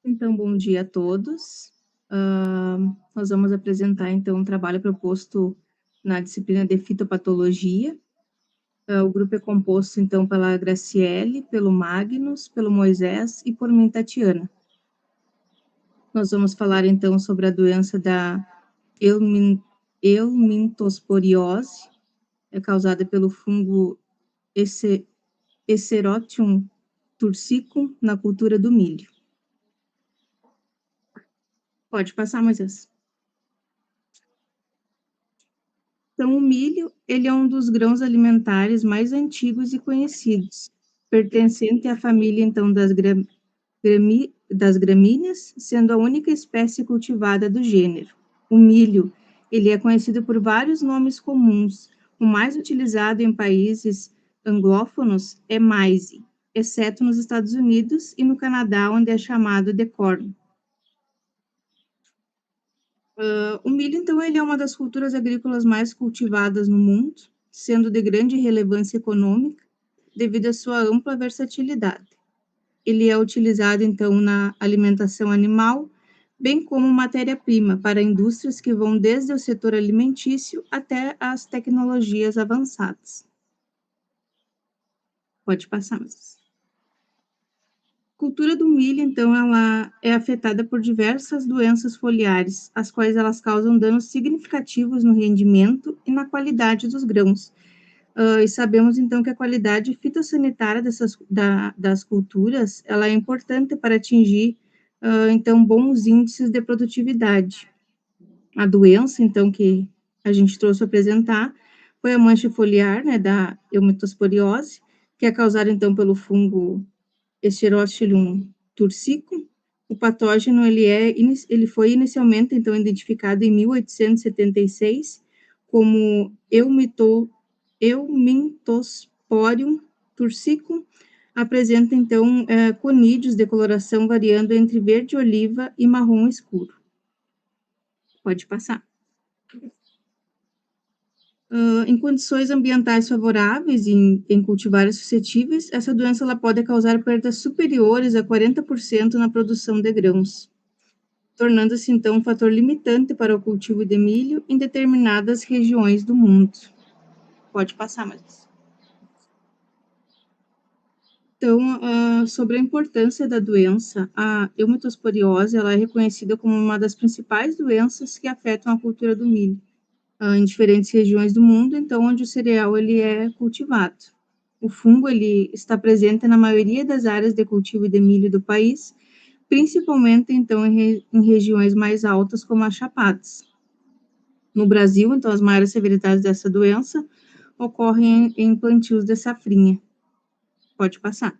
Então, bom dia a todos. Nós vamos apresentar, então, um trabalho proposto na disciplina de fitopatologia. O grupo é composto, então, pela Graciele, pelo Magnus, pelo Moisés e por mim, Tatiana. Nós vamos falar, então, sobre a doença da helmintosporiose, causada pelo fungo Escherichium tursicum na cultura do milho. Pode passar, Moisés. Então, o milho, ele é um dos grãos alimentares mais antigos e conhecidos, pertencente à família, então, das gramíneas, sendo a única espécie cultivada do gênero. O milho, ele é conhecido por vários nomes comuns. O mais utilizado em países anglófonos é maize, exceto nos Estados Unidos e no Canadá, onde é chamado de corn. O milho, então, ele é uma das culturas agrícolas mais cultivadas no mundo, sendo de grande relevância econômica devido à sua ampla versatilidade. Ele é utilizado, então, na alimentação animal, bem como matéria-prima para indústrias que vão desde o setor alimentício até as tecnologias avançadas. Pode passar, mas... A cultura do milho, então, ela é afetada por diversas doenças foliares, as quais elas causam danos significativos no rendimento e na qualidade dos grãos. E sabemos, então, que a qualidade fitossanitária das culturas, ela é importante para atingir, então, bons índices de produtividade. A doença, então, que a gente trouxe a apresentar, foi a mancha foliar, né, da helmintosporiose, que é causada, então, pelo fungo Escherichium tursicum. O patógeno ele foi inicialmente então identificado em 1876 como Helmintosporium tursicum. Apresenta então conídeos de coloração variando entre verde oliva e marrom escuro. Pode passar. Em condições ambientais favoráveis em cultivares suscetíveis, essa doença ela pode causar perdas superiores a 40% na produção de grãos, tornando-se então um fator limitante para o cultivo de milho em determinadas regiões do mundo. Pode passar, mas... Então, sobre a importância da doença, a helmintosporiose ela é reconhecida como uma das principais doenças que afetam a cultura do milho em diferentes regiões do mundo, então, onde o cereal ele é cultivado. O fungo ele está presente na maioria das áreas de cultivo de milho do país, principalmente, então, em regiões mais altas, como as Chapadas. No Brasil, então, as maiores severidades dessa doença ocorrem em plantios de safrinha. Pode passar.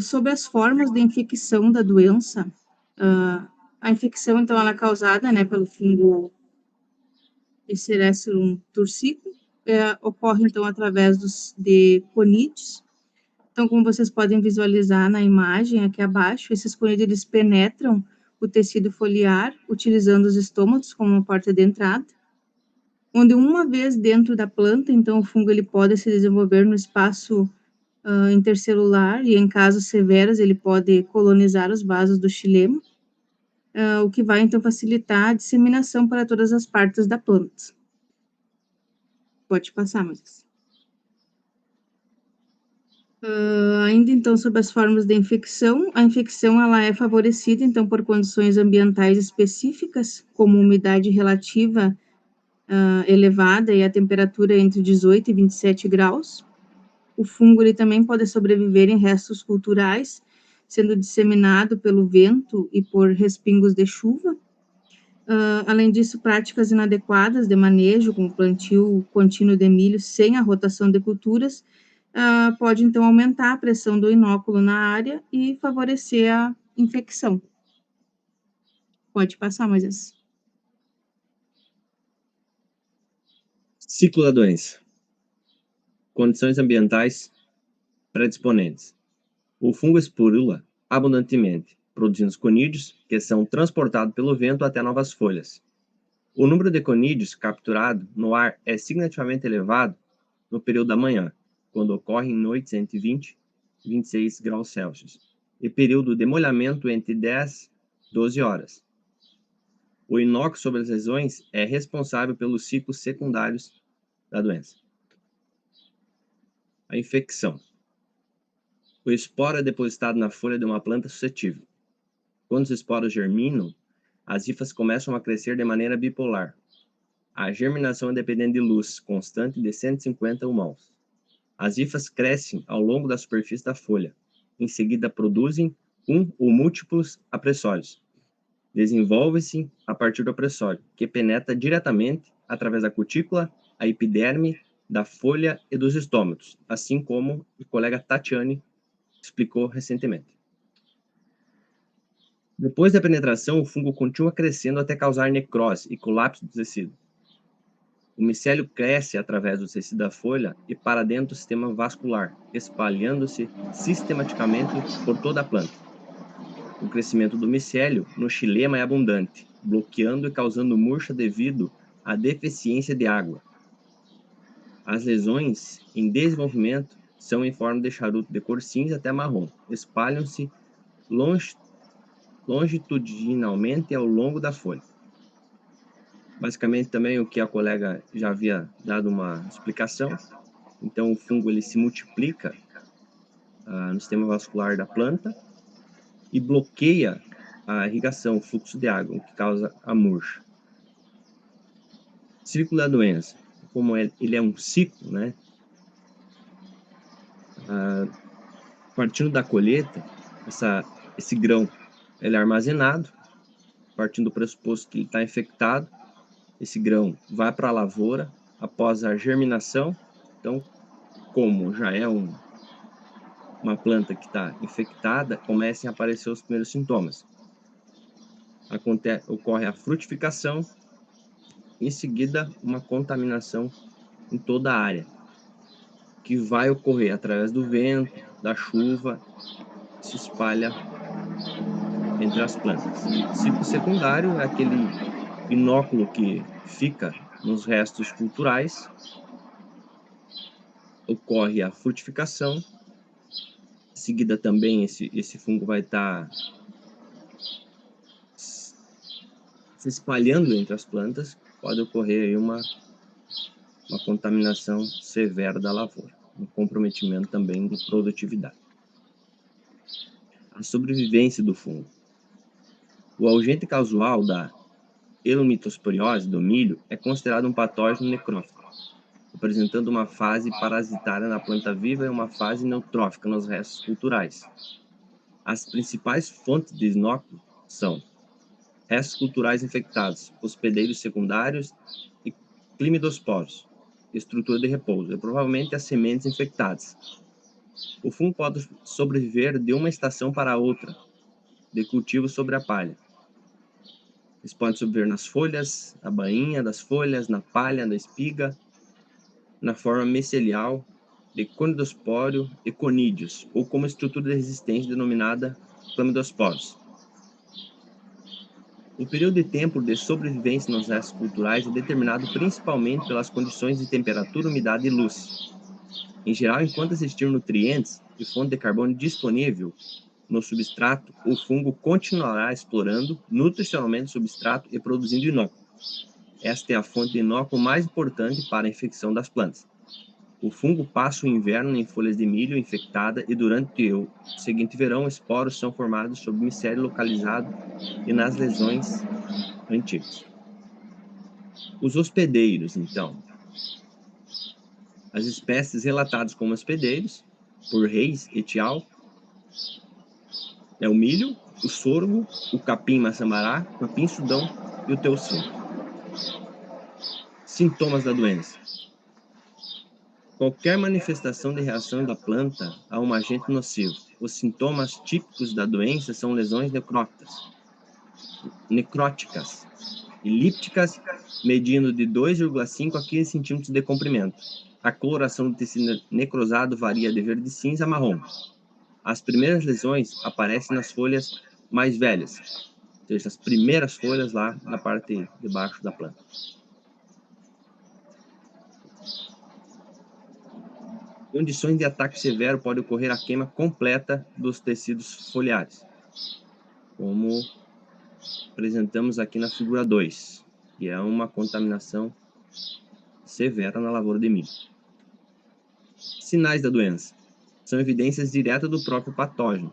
Sobre as formas de infecção da doença, a infecção, então, ela é causada, né, pelo fungo Escherichium tursicum, ocorre, então, através de conídeos. Então, como vocês podem visualizar na imagem aqui abaixo, esses conídeos, eles penetram o tecido foliar, utilizando os estômatos como porta de entrada, onde uma vez dentro da planta, então, o fungo ele pode se desenvolver no espaço intercelular e, em casos severos, ele pode colonizar os vasos do xilema, o que vai, então, facilitar a disseminação para todas as partes da planta. Pode passar, mas... ainda então sobre as formas de infecção, a infecção ela é favorecida então por condições ambientais específicas, como umidade relativa elevada e a temperatura entre 18 e 27 graus. O fungo ele também pode sobreviver em restos culturais, sendo disseminado pelo vento e por respingos de chuva. Além disso, práticas inadequadas de manejo, como plantio contínuo de milho sem a rotação de culturas, pode, então, aumentar a pressão do inóculo na área e favorecer a infecção. Pode passar, Moisés. Ciclo da doença. Condições ambientais predisponentes. O fungo esporula abundantemente, produzindo os conídeos, que são transportados pelo vento até novas folhas. O número de conídeos capturado no ar é significativamente elevado no período da manhã, quando ocorre em noites entre 20 e 26 graus Celsius. e período de molhamento entre 10 e 12 horas. O inóculo sobre as lesões é responsável pelos ciclos secundários da doença. A infecção. O esporo é depositado na folha de uma planta suscetível. Quando os esporos germinam, as hifas começam a crescer de maneira bipolar. A germinação é dependente de luz constante de 150 lumens. As hifas crescem ao longo da superfície da folha. Em seguida, produzem um ou múltiplos apressórios. Desenvolve-se a partir do apressório, que penetra diretamente através da cutícula, a epiderme, da folha e dos estômatos, assim como o colega Tatiane explicou recentemente. Depois da penetração, o fungo continua crescendo até causar necrose e colapso do tecido. O micélio cresce através do tecido da folha e para dentro do sistema vascular, espalhando-se sistematicamente por toda a planta. O crescimento do micélio no xilema é abundante, bloqueando e causando murcha devido à deficiência de água. As lesões em desenvolvimento são em forma de charuto de cor cinza até marrom. Espalham-se longitudinalmente ao longo da folha. Basicamente também o que a colega já havia dado uma explicação. Então o fungo ele se multiplica no sistema vascular da planta e bloqueia a irrigação, o fluxo de água, o que causa a murcha. Círculo da doença. Como ele é um ciclo, né? Partindo da colheita, esse grão ele é armazenado, partindo do pressuposto que ele está infectado. Esse grão vai para a lavoura após a germinação. Então, como já é uma planta que está infectada, começam a aparecer os primeiros sintomas. Ocorre a frutificação, em seguida uma contaminação em toda a área, que vai ocorrer através do vento, da chuva, se espalha entre as plantas. Ciclo secundário é aquele inóculo que fica nos restos culturais, ocorre a frutificação, em seguida também esse fungo vai estar se espalhando entre as plantas, pode ocorrer aí uma contaminação severa da lavoura, um comprometimento também de produtividade. A sobrevivência do fungo. O agente causal da helmintosporiose do milho é considerado um patógeno necrófico, apresentando uma fase parasitária na planta viva e uma fase neutrófica nos restos culturais. As principais fontes de inóculo são restos culturais infectados, hospedeiros secundários e climidosporos, estrutura de repouso, e provavelmente as sementes infectadas. O fungo pode sobreviver de uma estação para outra, de cultivo sobre a palha. Eles podem sobreviver nas folhas, na bainha das folhas, na palha, na espiga, na forma micelial de conidospóreo e conídeos, ou como estrutura de resistência denominada clamidosporos. O período de tempo de sobrevivência nos restos culturais é determinado principalmente pelas condições de temperatura, umidade e luz. Em geral, enquanto existir nutrientes e fonte de carbono disponível no substrato, o fungo continuará explorando nutricionalmente o substrato e produzindo inóculo. Esta é a fonte de inóculo mais importante para a infecção das plantas. O fungo passa o inverno em folhas de milho infectada e durante o seguinte verão, esporos são formados sob micélio localizado e nas lesões antigas. Os hospedeiros, então. As espécies relatadas como hospedeiros, por Reis et al., é o milho, o sorgo, o capim-maçambará, o capim-sudão e o teucino. Sintomas da doença. Qualquer manifestação de reação da planta a um agente nocivo. Os sintomas típicos da doença são lesões necróticas, elípticas, medindo de 2,5 a 15 centímetros de comprimento. A coloração do tecido necrosado varia de verde cinza a marrom. As primeiras lesões aparecem nas folhas mais velhas, ou seja, as primeiras folhas lá na parte de baixo da planta. Condições de ataque severo pode ocorrer a queima completa dos tecidos foliares, como apresentamos aqui na figura 2, que é uma contaminação severa na lavoura de milho. Sinais da doença são evidências diretas do próprio patógeno,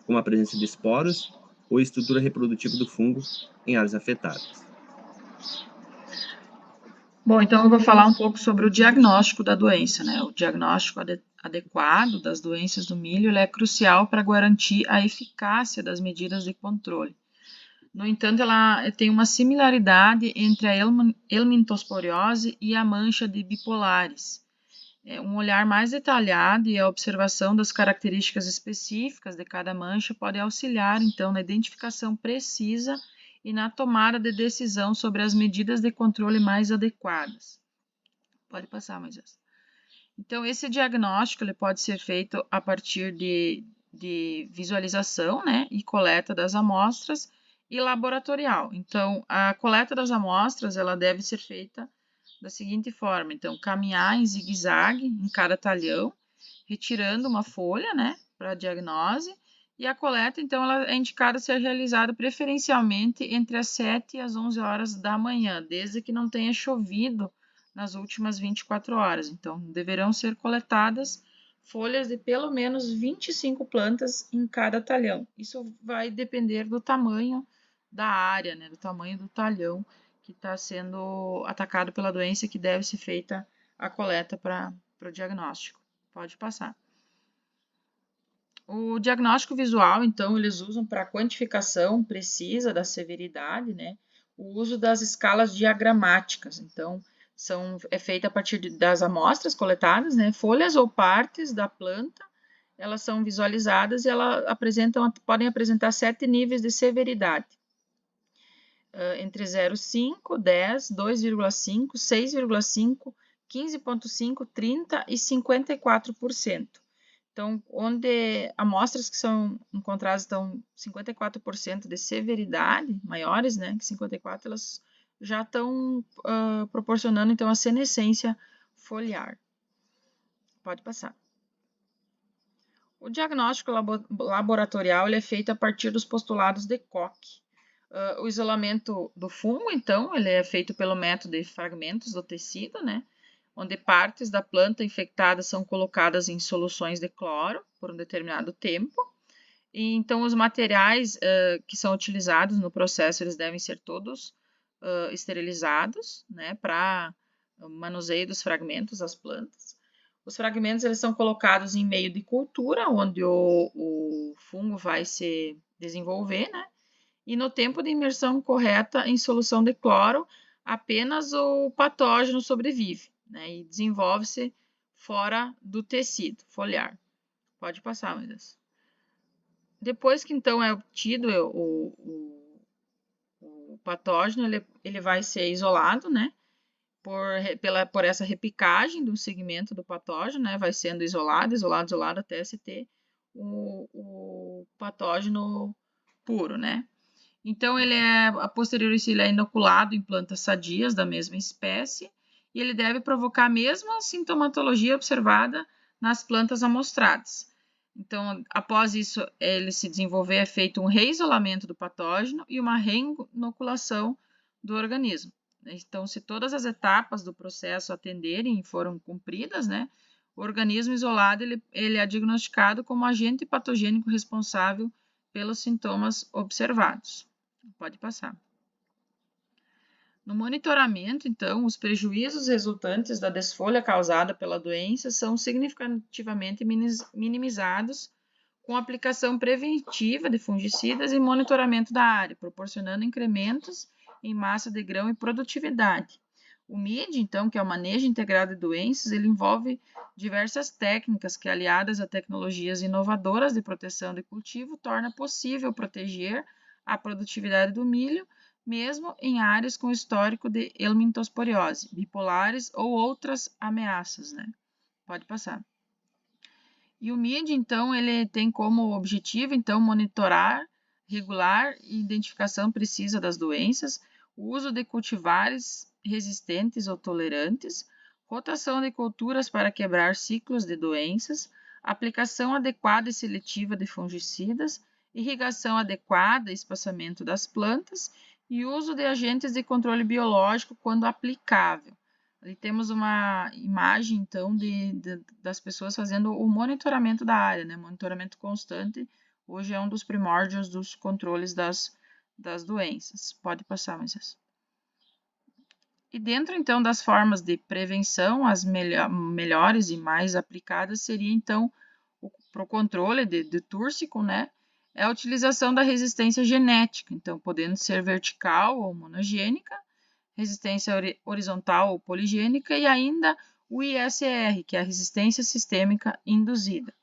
como a presença de esporos ou estrutura reprodutiva do fungo em áreas afetadas. Bom, então eu vou falar um pouco sobre o diagnóstico da doença, né? O diagnóstico adequado das doenças do milho é crucial para garantir a eficácia das medidas de controle. No entanto, ela tem uma similaridade entre a helmintosporiose e a mancha de bipolares. Um olhar mais detalhado e a observação das características específicas de cada mancha pode auxiliar, então, na identificação precisa e na tomada de decisão sobre as medidas de controle mais adequadas. Pode passar, Moisés. Então, esse diagnóstico ele pode ser feito a partir de visualização, né, e coleta das amostras e laboratorial. Então, a coleta das amostras ela deve ser feita da seguinte forma. Então, caminhar em zigue-zague em cada talhão, retirando uma folha, né, para diagnose. E a coleta, então, ela é indicada ser realizada preferencialmente entre as 7 e as 11 horas da manhã, desde que não tenha chovido nas últimas 24 horas. Então, deverão ser coletadas folhas de pelo menos 25 plantas em cada talhão. Isso vai depender do tamanho da área, né, do tamanho do talhão que está sendo atacado pela doença, que deve ser feita a coleta para o diagnóstico. Pode passar. O diagnóstico visual, então, eles usam para quantificação precisa da severidade, né, o uso das escalas diagramáticas. Então, é feita a partir das amostras coletadas, né, folhas ou partes da planta, elas são visualizadas e elas podem apresentar 7 níveis de severidade. Entre 0,5, 10, 2,5, 6,5, 15,5, 30 e 54%. Então, onde amostras que são encontradas estão 54% de severidade, maiores, né, que 54, elas já estão proporcionando, então, a senescência foliar. Pode passar. O diagnóstico laboratorial ele é feito a partir dos postulados de Koch. O isolamento do fungo, então, ele é feito pelo método de fragmentos do tecido, né? Onde partes da planta infectada são colocadas em soluções de cloro por um determinado tempo. E, então, os materiais que são utilizados no processo, eles devem ser todos esterilizados, né? Para o manuseio dos fragmentos das plantas. Os fragmentos, eles são colocados em meio de cultura, onde o fungo vai se desenvolver, né? E no tempo de imersão correta em solução de cloro, apenas o patógeno sobrevive, né, e desenvolve-se fora do tecido foliar. Pode passar, Moisés. Depois que então é obtido o patógeno, ele vai ser isolado, né, por essa repicagem do segmento do patógeno, né, vai sendo isolado até se ter o patógeno puro, né. Então, a posteriori ele é inoculado em plantas sadias da mesma espécie e ele deve provocar a mesma sintomatologia observada nas plantas amostradas. Então, após isso, ele se desenvolver, é feito um reisolamento do patógeno e uma reinoculação do organismo. Então, se todas as etapas do processo atenderem e foram cumpridas, né, o organismo isolado ele é diagnosticado como agente patogênico responsável pelos sintomas observados. Pode passar. No monitoramento, então, os prejuízos resultantes da desfolha causada pela doença são significativamente minimizados com aplicação preventiva de fungicidas e monitoramento da área, proporcionando incrementos em massa de grão e produtividade. O MID, então, que é o manejo integrado de doenças, ele envolve diversas técnicas que, aliadas a tecnologias inovadoras de proteção de cultivo, torna possível proteger a produtividade do milho, mesmo em áreas com histórico de helmintosporiose, bipolares ou outras ameaças, né? Pode passar. E o MID, então, ele tem como objetivo, então, monitorar, regular e identificação precisa das doenças, o uso de cultivares resistentes ou tolerantes, rotação de culturas para quebrar ciclos de doenças, aplicação adequada e seletiva de fungicidas, irrigação adequada e espaçamento das plantas e uso de agentes de controle biológico quando aplicável. Ali temos uma imagem, então, das pessoas fazendo o monitoramento da área, né? Monitoramento constante, hoje é um dos primórdios dos controles das doenças. Pode passar, Moisés. E dentro, então, das formas de prevenção, as melhores e mais aplicadas seria, então, para o controle de túrcico, né? É a utilização da resistência genética, então, podendo ser vertical ou monogênica, resistência horizontal ou poligênica e ainda o ISR, que é a resistência sistêmica induzida.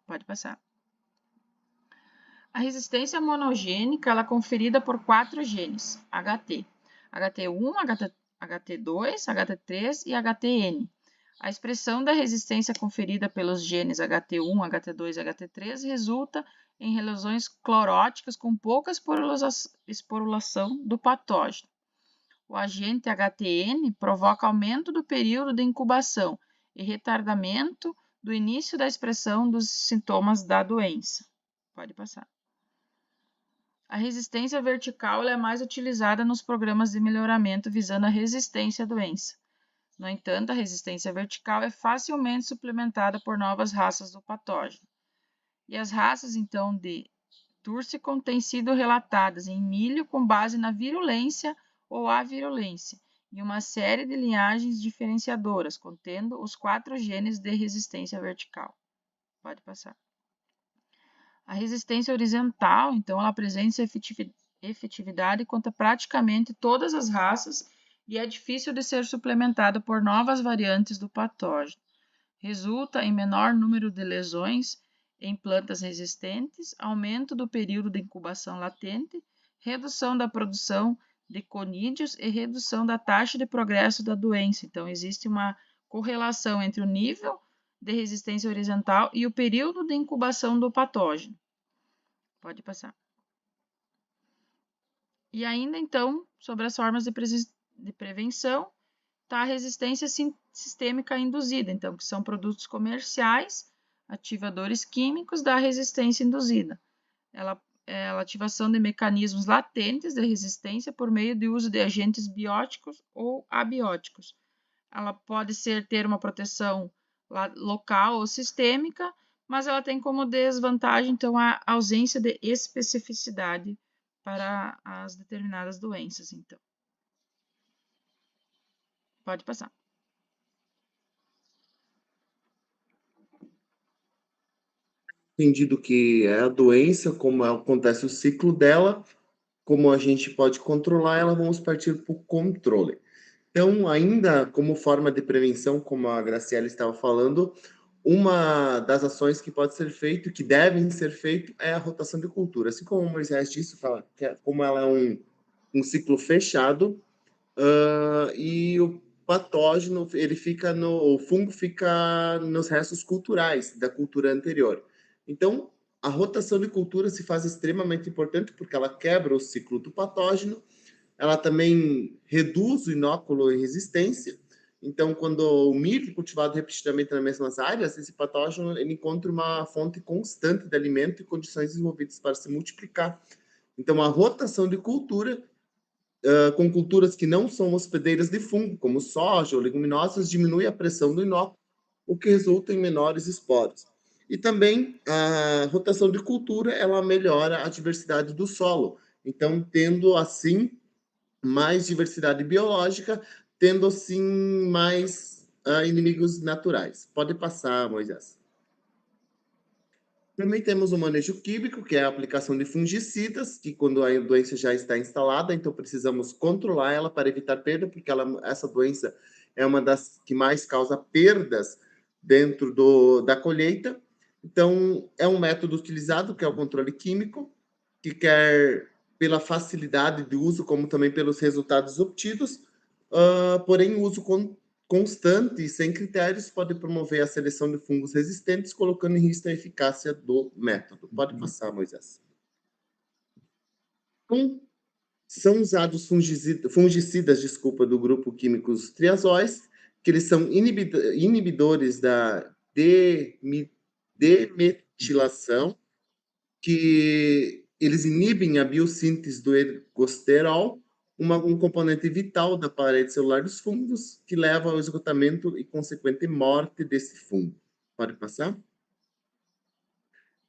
Pode passar. A resistência monogênica ela é conferida por 4 genes, HT, HT1, HT2, HT3 e HTN. A expressão da resistência conferida pelos genes HT1, HT2 e HT3 resulta em lesões cloróticas com pouca esporulação do patógeno. O agente HTN provoca aumento do período de incubação e retardamento do início da expressão dos sintomas da doença. Pode passar. A resistência vertical é mais utilizada nos programas de melhoramento visando a resistência à doença. No entanto, a resistência vertical é facilmente suplementada por novas raças do patógeno. E as raças, então, de Túrcicon têm sido relatadas em milho com base na virulência ou avirulência, e uma série de linhagens diferenciadoras, contendo os 4 genes de resistência vertical. Pode passar. A resistência horizontal, então, ela apresenta efetividade contra praticamente todas as raças e é difícil de ser suplementada por novas variantes do patógeno. Resulta em menor número de lesões em plantas resistentes, aumento do período de incubação latente, redução da produção de conídeos e redução da taxa de progresso da doença. Então, existe uma correlação entre o nível de resistência horizontal e o período de incubação do patógeno. Pode passar. E ainda, então, sobre as formas de prevenção, está a resistência sistêmica induzida, então, que são produtos comerciais, ativadores químicos da resistência induzida. Ela é a ativação de mecanismos latentes de resistência por meio de uso de agentes bióticos ou abióticos. Ela pode ter uma proteção local ou sistêmica, mas ela tem como desvantagem, então, a ausência de especificidade para as determinadas doenças, então. Pode passar. Entendido que é a doença, como acontece o ciclo dela, como a gente pode controlar ela, vamos partir para o controle. Então, ainda como forma de prevenção, como a Graciela estava falando, uma das ações que pode ser feito, que devem ser feitas, é a rotação de cultura. Assim como o Moisés disse, fala que como ela é um ciclo fechado, e o patógeno, o fungo fica nos restos culturais da cultura anterior. Então, a rotação de cultura se faz extremamente importante porque ela quebra o ciclo do patógeno, ela também reduz o inóculo em resistência. Então, quando o milho é cultivado repetidamente nas mesmas áreas, esse patógeno ele encontra uma fonte constante de alimento e condições desenvolvidas para se multiplicar. Então, a rotação de cultura com culturas que não são hospedeiras de fungo, como soja ou leguminosas, diminui a pressão do inóculo, o que resulta em menores esporos. E também a rotação de cultura, ela melhora a diversidade do solo. Então, tendo assim mais diversidade biológica, tendo assim mais inimigos naturais. Pode passar, Moisés. Também temos o manejo químico, que é a aplicação de fungicidas, que quando a doença já está instalada, então precisamos controlar ela para evitar perda, porque essa doença é uma das que mais causa perdas dentro da colheita. Então, é um método utilizado, que é o controle químico, que quer pela facilidade de uso, como também pelos resultados obtidos, porém o uso constante e sem critérios pode promover a seleção de fungos resistentes, colocando em risco a eficácia do método. Pode passar, Moisés. Então, são usados fungicidas do grupo químicos triazóis, que eles são inibidores da demetilação, que eles inibem a biossíntese do ergosterol, um componente vital da parede celular dos fungos, que leva ao esgotamento e consequente morte desse fungo. Pode passar?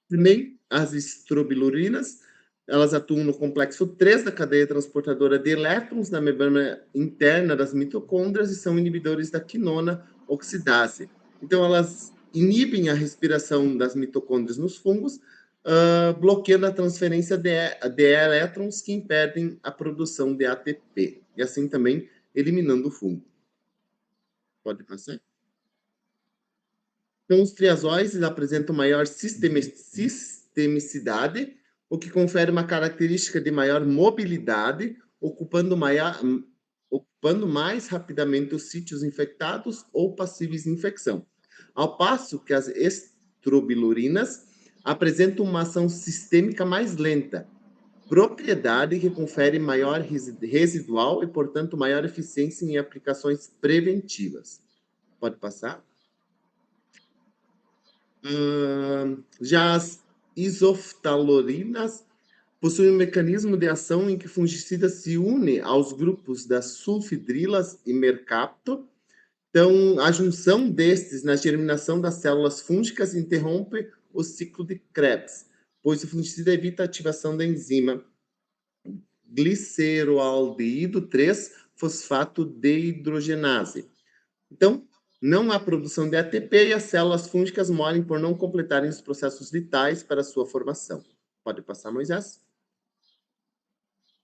Também as estrobilurinas, elas atuam no complexo 3 da cadeia transportadora de elétrons na membrana interna das mitocôndrias e são inibidores da quinona oxidase. Então, elas inibem a respiração das mitocôndrias nos fungos, bloqueando a transferência de elétrons que impedem a produção de ATP, e assim também eliminando o fungo. Pode passar? Então, os triazóis apresentam maior sistemicidade, o que confere uma característica de maior mobilidade, ocupando mais rapidamente os sítios infectados ou passíveis de infecção. Ao passo que as estrobilurinas apresentam uma ação sistêmica mais lenta, propriedade que confere maior residual e, portanto, maior eficiência em aplicações preventivas. Pode passar? Já as isoftalorinas possuem um mecanismo de ação em que o fungicida se une aos grupos das sulfidrilas e mercapto. Então, a junção destes na germinação das células fúngicas interrompe o ciclo de Krebs, pois o fungicida evita a ativação da enzima gliceroaldeído 3-fosfato dehidrogenase. Então, não há produção de ATP e as células fúngicas morrem por não completarem os processos vitais para sua formação. Pode passar, Moisés?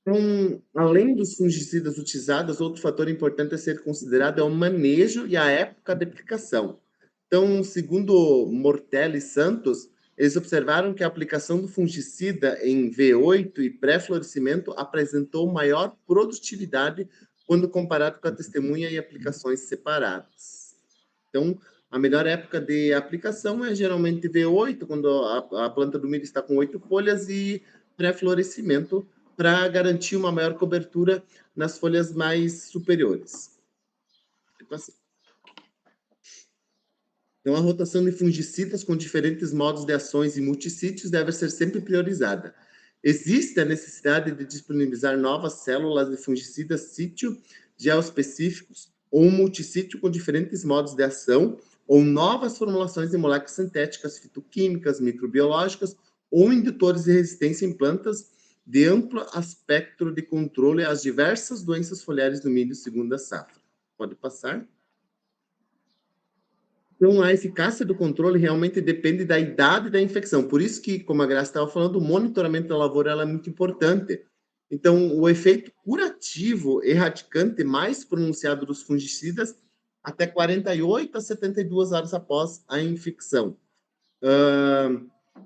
Então, além dos fungicidas utilizados, outro fator importante a ser considerado é o manejo e a época de aplicação. Então, segundo Mortelli e Santos, eles observaram que a aplicação do fungicida em V8 e pré-florescimento apresentou maior produtividade quando comparado com a testemunha e aplicações separadas. Então, a melhor época de aplicação é geralmente V8, quando a planta do milho está com 8 folhas, e pré-florescimento, para garantir uma maior cobertura nas folhas mais superiores. Então, a rotação de fungicidas com diferentes modos de ações e multissítios deve ser sempre priorizada. Existe a necessidade de disponibilizar novas células de fungicidas sítio geoespecíficos ou um multissítio com diferentes modos de ação, ou novas formulações de moléculas sintéticas, fitoquímicas, microbiológicas, ou indutores de resistência em plantas de amplo espectro de controle às diversas doenças foliares do milho segundo a safra. Pode passar? Então, a eficácia do controle realmente depende da idade da infecção. Por isso que, como a Graça estava falando, o monitoramento da lavoura ela é muito importante. Então, o efeito curativo erradicante mais pronunciado dos fungicidas até 48 a 72 horas após a infecção.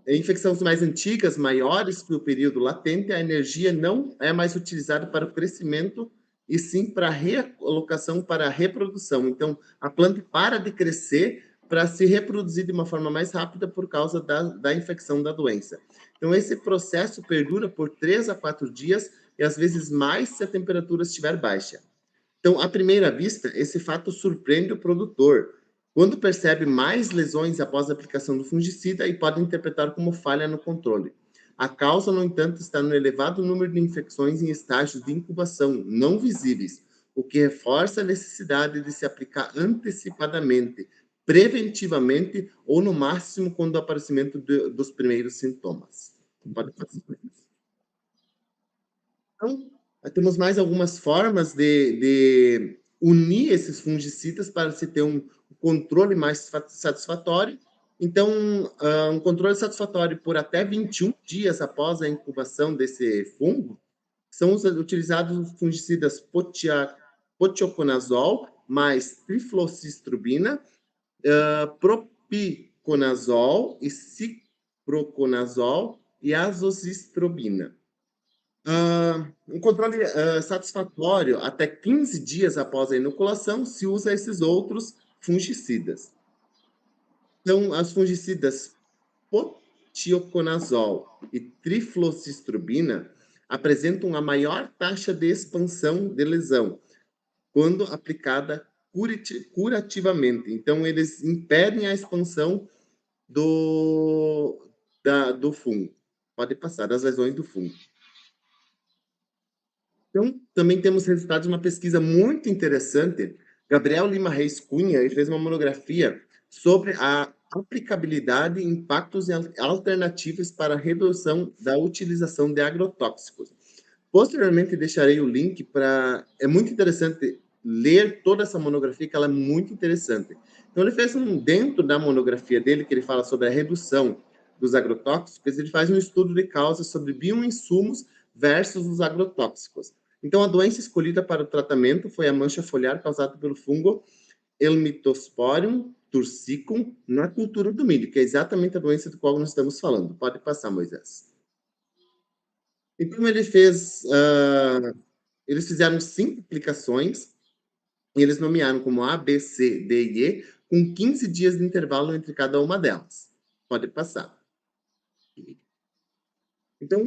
Em infecções mais antigas, maiores que o período latente, a energia não é mais utilizada para o crescimento, e sim para a realocação para a reprodução. Então, a planta para de crescer para se reproduzir de uma forma mais rápida por causa da infecção da doença. Então, esse processo perdura por 3 a 4 dias e, às vezes, mais se a temperatura estiver baixa. Então, à primeira vista, esse fato surpreende o produtor, quando percebe mais lesões após a aplicação do fungicida e pode interpretar como falha no controle. A causa, no entanto, está no elevado número de infecções em estágios de incubação não visíveis, o que reforça a necessidade de se aplicar antecipadamente, preventivamente ou, no máximo, quando o aparecimento dos primeiros sintomas. Pode fazer. Então, temos mais algumas formas de unir esses fungicidas para se ter um controle mais satisfatório. Então, um controle satisfatório por até 21 dias após a incubação desse fungo, são utilizados os fungicidas potioconazol mais trifloxistrobina, propiconazol e ciproconazol e azoxystrobina. Um controle satisfatório até 15 dias após a inoculação se usa esses outros fungicidas. Então, as fungicidas potioconazol e trifloxistrobina apresentam a maior taxa de expansão de lesão quando aplicada curativamente. Então, eles impedem a expansão do fungo. Pode passar, das lesões do fungo. Então, também temos resultados de uma pesquisa muito interessante. Gabriel Lima Reis Cunha ele fez uma monografia sobre a aplicabilidade e impactos alternativos para a redução da utilização de agrotóxicos. Posteriormente, deixarei o link para... É muito interessante ler toda essa monografia, que ela é muito interessante. Então, ele fez dentro da monografia dele, que ele fala sobre a redução dos agrotóxicos, ele faz um estudo de causa sobre bioinsumos versus os agrotóxicos. Então, a doença escolhida para o tratamento foi a mancha foliar causada pelo fungo Helminthosporium tursicum na cultura do milho, que é exatamente a doença do qual nós estamos falando. Pode passar, Moisés. Então, eles fizeram 5 aplicações, e eles nomearam como A, B, C, D e E, com 15 dias de intervalo entre cada uma delas. Pode passar. Então,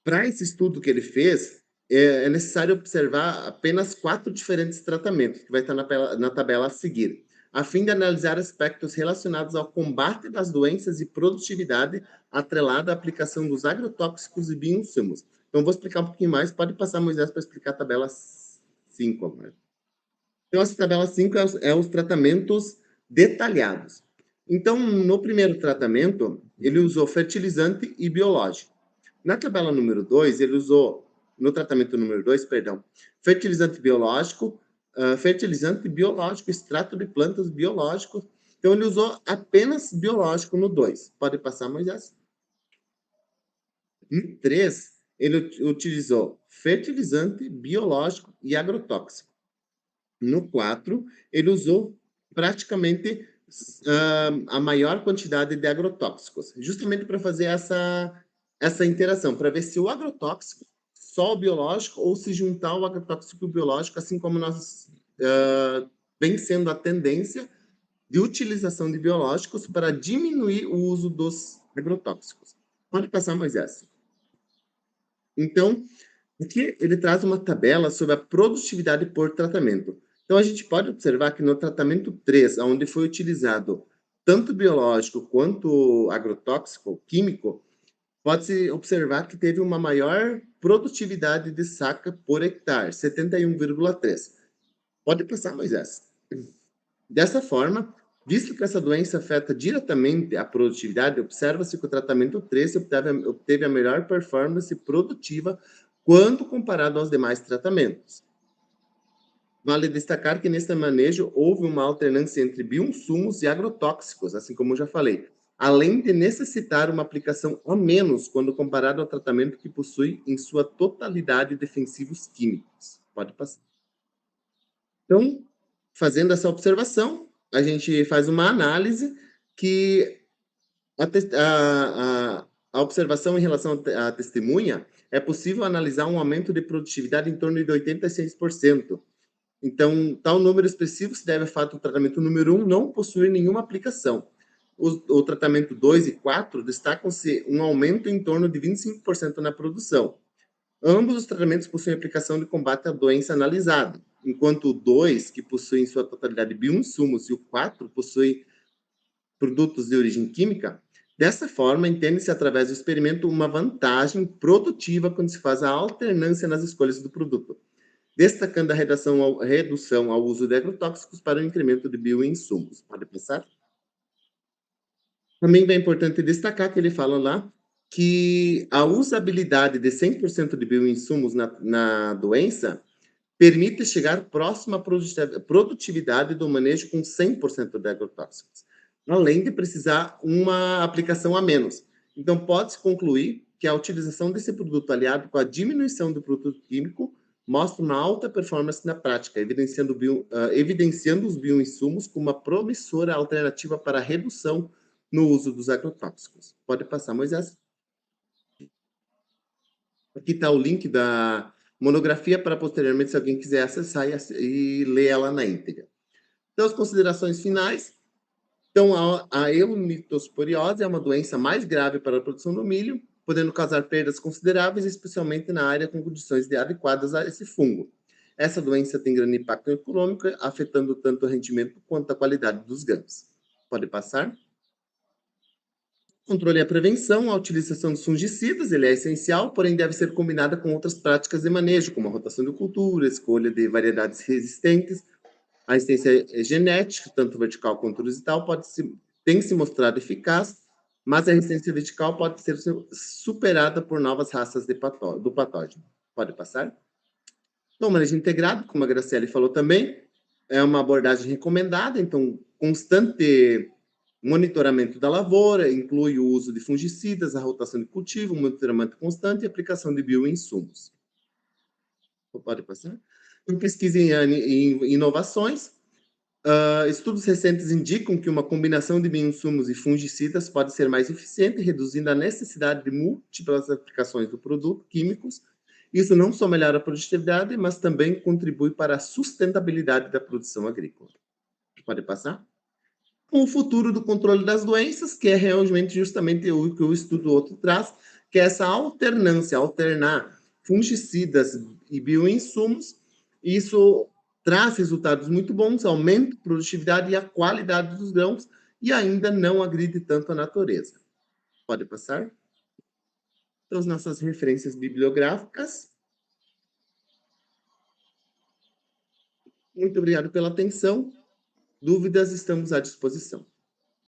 para esse estudo que ele fez, é necessário observar apenas 4 diferentes tratamentos, que vai estar na tabela a seguir, a fim de analisar aspectos relacionados ao combate das doenças e produtividade atrelada à aplicação dos agrotóxicos e bioinsumos. Então, vou explicar um pouquinho mais. Pode passar, Moisés, para explicar a tabela 5 agora. Então, essa tabela 5 é os tratamentos detalhados. Então, no primeiro tratamento, ele usou fertilizante e biológico. Na tabela número 2, ele usou, no tratamento número 2, fertilizante biológico, extrato de plantas biológico. Então, ele usou apenas biológico no 2. Pode passar, Moisés? No 3, ele utilizou fertilizante biológico e agrotóxico. No 4, ele usou praticamente a maior quantidade de agrotóxicos, justamente para fazer essa interação, para ver se o agrotóxico, só o biológico, ou se juntar o agrotóxico e o biológico, assim como nós vem sendo a tendência de utilização de biológicos para diminuir o uso dos agrotóxicos. Pode passar, Moisés. Então, aqui ele traz uma tabela sobre a produtividade por tratamento. Então, a gente pode observar que no tratamento 3, onde foi utilizado tanto biológico quanto agrotóxico, químico, pode-se observar que teve uma maior produtividade de saca por hectare, 71,3. Pode passar, Moisés. Dessa forma, visto que essa doença afeta diretamente a produtividade, observa-se que o tratamento 3 obteve a melhor performance produtiva quando comparado aos demais tratamentos. Vale destacar que neste manejo houve uma alternância entre bioinsumos e agrotóxicos, assim como eu já falei, além de necessitar uma aplicação a menos quando comparado ao tratamento que possui em sua totalidade defensivos químicos. Pode passar. Então, fazendo essa observação, a gente faz uma análise que a observação em relação à testemunha é possível analisar um aumento de produtividade em torno de 86%. Então, tal número expressivo se deve ao fato do tratamento número 1 não possuir nenhuma aplicação. O tratamento 2 e 4 destacam-se um aumento em torno de 25% na produção. Ambos os tratamentos possuem aplicação de combate à doença analisada, enquanto o 2, que possui em sua totalidade bioinsumos, e o 4 possui produtos de origem química. Dessa forma, entende-se através do experimento uma vantagem produtiva quando se faz a alternância nas escolhas do produto, destacando a redução ao uso de agrotóxicos para o incremento de bioinsumos. Pode passar? Também é importante destacar que ele fala lá que a usabilidade de 100% de bioinsumos na doença permite chegar próximo à produtividade do manejo com 100% de agrotóxicos, além de precisar uma aplicação a menos. Então, pode-se concluir que a utilização desse produto aliado com a diminuição do produto químico mostra uma alta performance na prática, evidenciando os bioinsumos como uma promissora alternativa para a redução no uso dos agrotóxicos. Pode passar, Moisés. Aqui está o link da monografia para posteriormente, se alguém quiser acessar e ler ela na íntegra. Então, as considerações finais. Então, a helminthosporiose é uma doença mais grave para a produção do milho, podendo causar perdas consideráveis, especialmente na área com condições adequadas a esse fungo. Essa doença tem grande impacto econômico, afetando tanto o rendimento quanto a qualidade dos grãos. Pode passar. Controle e a prevenção, a utilização dos fungicidas, ele é essencial, porém deve ser combinada com outras práticas de manejo, como a rotação de cultura, escolha de variedades resistentes, a assistência genética, tanto vertical quanto horizontal, tem se mostrado eficaz, mas a resistência vertical pode ser superada por novas raças do patógeno. Pode passar? Então, manejo integrado, como a Graciele falou também, é uma abordagem recomendada, então, constante monitoramento da lavoura, inclui o uso de fungicidas, a rotação de cultivo, monitoramento constante e aplicação de bioinsumos. Pode passar? Então, pesquisa em inovações. Estudos recentes indicam que uma combinação de bioinsumos e fungicidas pode ser mais eficiente, reduzindo a necessidade de múltiplas aplicações do produto químicos. Isso não só melhora a produtividade, mas também contribui para a sustentabilidade da produção agrícola. Pode passar? O futuro do controle das doenças, que é realmente justamente o que o estudo outro traz, que é essa alternância, alternar fungicidas e bioinsumos. Isso traz resultados muito bons, aumenta a produtividade e a qualidade dos grãos e ainda não agride tanto a natureza. Pode passar? Então, as nossas referências bibliográficas. Muito obrigado pela atenção. Dúvidas, estamos à disposição.